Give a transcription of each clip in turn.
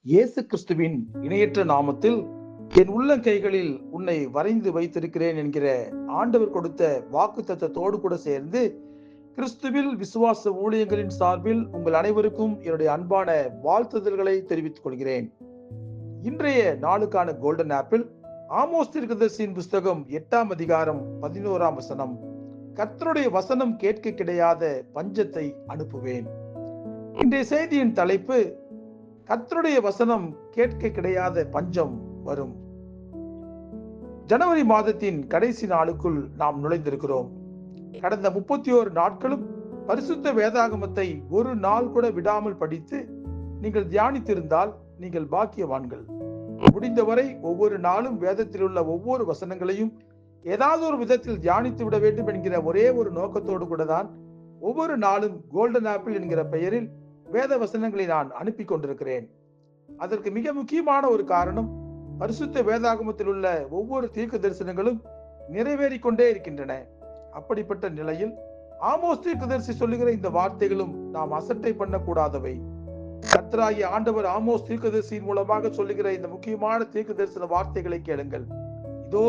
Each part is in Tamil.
இயேசு கிறிஸ்துவின் இணையற்ற நாமத்தில் என் உள்ளங்கைகளில் உன்னை வரைந்து வைத்திருக்கிறேன் என்கிற ஆண்டவர் கொடுத்த வாக்குத்தத்தத்தோடு கூட சேர்ந்து கிறிஸ்துவில் விசுவாச ஊழியங்களின் சார்பில் உங்கள் அனைவருக்கும் என்னுடைய அன்பான வாழ்த்துதல்களை தெரிவித்துக் கொள்கிறேன். இன்றைய நாளுக்கான கோல்டன் ஆப்பிள் ஆமோஸ் தீர்க்கதரிசியின் புஸ்தகம் 8ஆம் அதிகாரம் 11ஆம் வசனம். கர்த்தருடைய வசனம் கேட்க கிடையாத பஞ்சத்தை அனுப்புவேன். இன்றைய செய்தியின் தலைப்பு, கர்த்தருடைய வசனம் கேட்க கிடையாத பஞ்சம் வரும். ஜனவரி மாதத்தின் கடைசி நாளுக்குள் நாம் நுழைந்திருக்கிறோம். கடந்த 31 நாட்களும் பரிசுத்த வேதாகமத்தை ஒரு நாள் கூட விடாமல் படித்து நீங்கள் தியானித்திருந்தால் நீங்கள் பாக்கியவான்கள். முடிந்தவரை ஒவ்வொரு நாளும் வேதத்தில் உள்ள ஒவ்வொரு வசனங்களையும் ஏதாவது ஒரு விதத்தில் தியானித்து விட வேண்டும் என்கிற ஒரே ஒரு நோக்கத்தோடு கூட தான் ஒவ்வொரு நாளும் கோல்டன் ஆப்பிள் என்கிற பெயரில் வேத வசனங்களை நான் அனுப்பி கொண்டிருக்கிறேன். அதற்கு மிக முக்கியமான ஒரு காரணம், பரிசுத்த வேதாகமத்தில் உள்ள ஒவ்வொரு தீர்க்க தரிசனங்களும் நிறைவேறிக் கொண்டே இருக்கின்றன. அப்படிப்பட்ட நிலையில் ஆமோஸ் தீர்க்கதரிசி சொல்லுகிற இந்த வார்த்தைகளும் நாம் அசட்டை பண்ணக்கூடாதவை. கர்த்தராகிய ஆண்டவர் ஆமோஸ் தீர்க்கதரிசியின் மூலமாக சொல்லுகிற இந்த முக்கியமான தீர்க்க தரிசன வார்த்தைகளை கேளுங்கள். இதோ,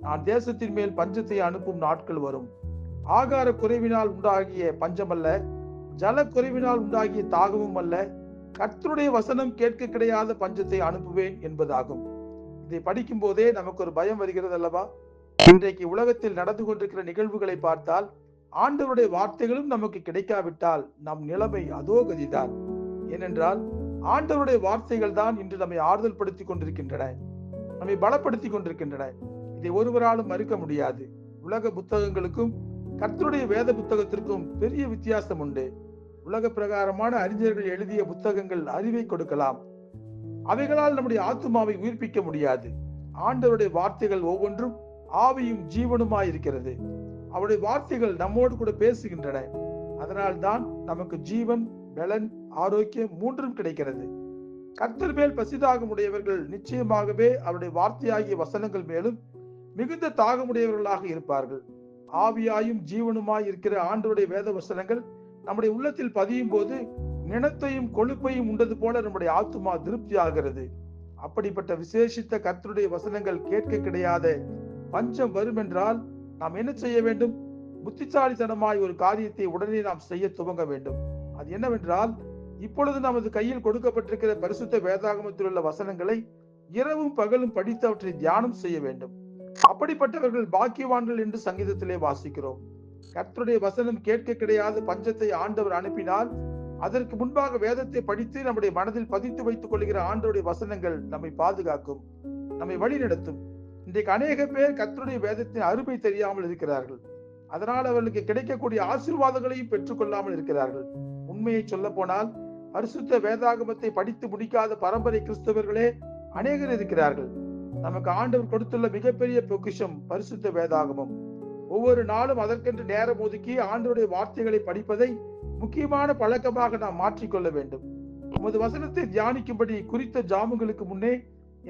நான் தேசத்தின் மேல் பஞ்சத்தை அனுப்பும் நாட்கள் வரும். ஆகார குறைவினால் உண்டாகிய பஞ்சமல்ல, ஜல குறைவினால் உண்டாகிய தாகமும் அல்ல, கர்த்தருடைய வசனம் கேட்க கிடையாத பஞ்சத்தை அனுப்புவேன் என்பதாகும். இதை படிக்கும் போதே நமக்கு ஒரு பயம் வருகிறது அல்லவா? இன்றைக்கு உலகத்தில் நடந்து கொண்டிருக்கிற நிகழ்வுகளை பார்த்தால் ஆண்டவருடைய வார்த்தைகளும் நமக்கு கிடைக்காவிட்டால் நம் நிலைமை அதோ கதிதான். ஏனென்றால் ஆண்டவருடைய வார்த்தைகள் தான் இன்று நம்மை ஆறுதல் படுத்திக் கொண்டிருக்கின்றன, நம்மை பலப்படுத்திக் கொண்டிருக்கின்றன. இதை ஒருவராலும் மறுக்க முடியாது. உலக புத்தகங்களுக்கும் கர்த்தருடைய வேத புத்தகத்திற்கும் பெரிய வித்தியாசம் உண்டு. உலக பிரகாரமான அறிஞர்கள் எழுதிய புத்தகங்கள் அறிவை கொடுக்கலாம், அவைகளால் நம்முடைய ஆத்துமாவை உயிர்ப்பிக்க முடியாது. ஆண்டவருடைய வார்த்தைகள் ஒவ்வொன்றும் ஆவியும் ஜீவனுமாய் இருக்கிறது. அவருடைய வார்த்தைகள் நம்மோடு கூட பேசுகின்றன. அதனால் தான் நமக்கு ஜீவன், பலன், ஆரோக்கியம் மூன்றும் கிடைக்கிறது. கர்த்தர் மேல் பசிதாகம் உடையவர்கள் நிச்சயமாகவே அவருடைய வார்த்தையாகிய வசனங்கள் மேலும் மிகுந்த தாகமுடையவர்களாக இருப்பார்கள். ஆவியாயும் ஜீவனுமாய் இருக்கிற ஆண்டவருடைய வேத வசனங்கள் நம்முடைய உள்ளத்தில் பதியும் போது நினத்தையும் கொழுப்பையும் உண்டது போல நம்முடைய ஆத்துமா திருப்தி ஆகிறது. அப்படிப்பட்ட விசேஷித்த கர்த்தருடைய வசனங்கள் கேட்க கிடையாத பஞ்சம் வரும் என்றால் நாம் என்ன செய்ய வேண்டும்? புத்திசாலித்தனமாய் ஒரு காரியத்தை உடனே நாம் செய்ய துவங்க வேண்டும். அது என்னவென்றால், இப்பொழுது நமது கையில் கொடுக்கப்பட்டிருக்கிற பரிசுத்த வேதாகமத்தில் உள்ள வசனங்களை இரவும் பகலும் படித்து அவற்றை தியானம் செய்ய வேண்டும். அப்படிப்பட்டவர்கள் பாக்கியவான்கள் என்று சங்கீதத்திலே வாசிக்கிறோம். கர்த்தருடைய வசனம் கேட்க கிடையாத பஞ்சத்தை ஆண்டவர் அனுப்பினால் அதற்கு முன்பாக வேதத்தை படித்து நம்முடைய மனதில் பதித்து வைத்துக் கொள்கிற ஆண்டவருடைய வசனங்கள் நம்மை பாதுகாக்கும், நம்மை வழி நடத்தும். இன்றைக்கு அநேக பேர் கர்த்தருடைய வேதத்தின் அருமை தெரியாமல் இருக்கிறார்கள். அதனால் அவர்களுக்கு கிடைக்கக்கூடிய ஆசீர்வாதங்களையும் பெற்றுக் கொள்ளாமல் இருக்கிறார்கள். உண்மையை சொல்ல போனால் பரிசுத்த வேதாகமத்தை படித்து முடிக்காத பரம்பரை கிறிஸ்தவர்களே அநேகர் இருக்கிறார்கள். நமக்கு ஆண்டவர் கொடுத்துள்ள மிகப்பெரிய பொக்கிஷம் பரிசுத்த வேதாகமம். ஒவ்வொரு நாளும் அதற்கென்று நேரம் ஒதுக்கி ஆண்டவருடைய வார்த்தைகளை படிப்பதை முக்கியமான பழக்கமாக நாம் மாற்றிக்கொள்ள வேண்டும். உமது வசனத்தை தியானிக்கும்படி குறித்த ஜாமுங்களுக்கு முன்னே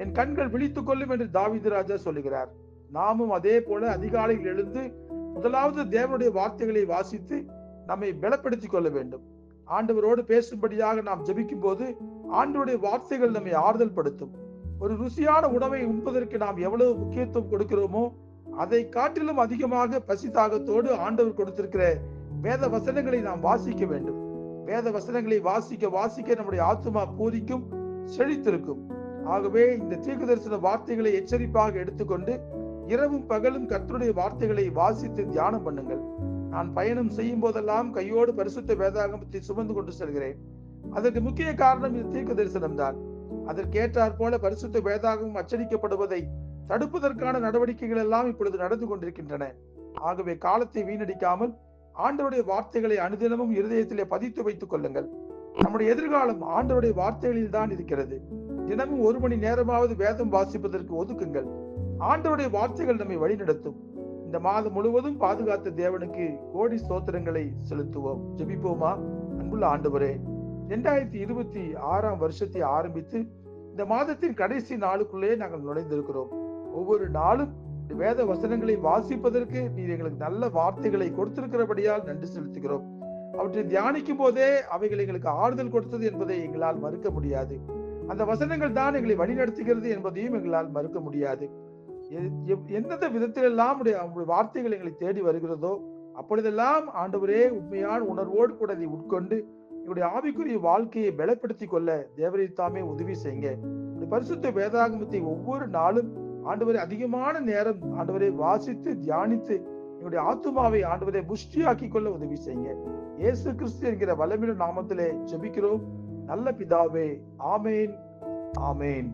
என் கண்கள் விழித்துக் கொள்ளும் என்று தாவீது ராஜா சொல்லுகிறார். நாமும் அதே போல அதிகாலையில் எழுந்து முதலாவது தேவனுடைய வார்த்தைகளை வாசித்து நம்மை பலப்படுத்திக் கொள்ள வேண்டும். ஆண்டவரோடு பேசும்படியாக நாம் ஜெபிக்கும் போது ஆண்டவருடைய வார்த்தைகள் நம்மை ஆறுதல் படுத்தும். ஒரு ருசியான உணவை உண்பதற்கு நாம் எவ்வளவு முக்கியத்துவம் கொடுக்கிறோமோ அதை காட்டிலும் அதிகமாக பசி தாகத்தோடு ஆண்டவர் கொடுத்திருக்கிற வேத வசனங்களை நாம் வாசிக்க வேண்டும். வேத வசனங்களை வாசிக்க வாசிக்க நம்முடைய ஆத்துமா பூரிக்கும், செழித்திருக்கும். ஆகவே இந்த தீர்க்க தரிசன வார்த்தைகளை எச்சரிப்பாக எடுத்துக்கொண்டு இரவும் பகலும் கர்த்தருடைய வார்த்தைகளை வாசித்து தியானம் பண்ணுங்கள். நான் பயணம் செய்யும் போதெல்லாம் கையோடு பரிசுத்த வேதாகமத்தை சுமந்து கொண்டு செல்கிறேன். அதற்கு முக்கிய காரணம் இந்த தீர்க்க தரிசனம் தான். அதற்கேற்றாற் போல பரிசுத்த வேதாகமம் அச்சடிக்கப்படுவதை தடுப்பதற்கான நடவடிக்கைகள் எல்லாம் இப்பொழுது நடந்து கொண்டிருக்கின்றன. ஆகவே காலத்தை வீணடிக்காமல் ஆண்டவருடைய வார்த்தைகளை அனுதினமும் இருதயத்திலே பதித்து வைத்துக் கொள்ளுங்கள். நம்முடைய எதிர்காலம் ஆண்டவருடைய வார்த்தைகளில் தான் இருக்கிறது. தினமும் 1 மணி நேரமாவது வேதம் வாசிப்பதற்கு ஒதுக்குங்கள். ஆண்டவருடைய வார்த்தைகள் நம்மை வழிநடத்தும். இந்த மாதம் முழுவதும் பாதுகாத்த தேவனுக்கு கோடி ஸ்தோத்திரங்களை செலுத்துவோம். ஜெபிப்போமா? அன்புள்ள ஆண்டவரே, 2026ஆம் வருஷத்தை ஆரம்பித்து இந்த மாதத்தின் கடைசி நாளுக்குள்ளே நாங்கள் நுழைந்திருக்கிறோம். ஒவ்வொரு நாளும் வேத வசனங்களை வாசிப்பதற்கு நீர் எங்களுக்கு நல்ல வார்த்தைகளை கொடுத்திருக்கிறபடியால் நன்றி செலுத்துகிறோம். அவற்றை தியானிக்கும் போதே அவைகள் எங்களுக்கு ஆறுதல் கொடுத்தது என்பதை எங்களால் மறுக்க முடியாது. அந்த வசனங்கள் தான் எங்களை வழிநடத்துகிறது என்பதையும் எங்களால் மறுக்க முடியாது. எந்தெந்த விதத்திலெல்லாம் உங்களுடைய வார்த்தைகள் எங்களை தேடி வருகிறதோ அப்பொழுதெல்லாம் ஆண்டவரே உண்மையான உணர்வோடு கூட அதை உட்கொண்டு எங்களுடைய ஆவிக்குரிய வாழ்க்கையை பலப்படுத்திக் கொள்ள தேவரை தாமே உதவி செய்யுங்க. பரிசுத்த வேதாகமத்தை ஒவ்வொரு நாளும் ஆண்டவரை அதிகமான நேரம் ஆண்டவரை வாசித்து தியானித்து எங்களுடைய ஆத்துமாவை ஆண்டவரை புஷ்டியாக்கி கொள்ள உதவி செய்யுங்க. இயேசு கிறிஸ்து என்கிற வல்லமையுள்ள நாமத்திலே ஜெபிக்கிறோம் நல்ல பிதாவே. ஆமேன், ஆமேன்.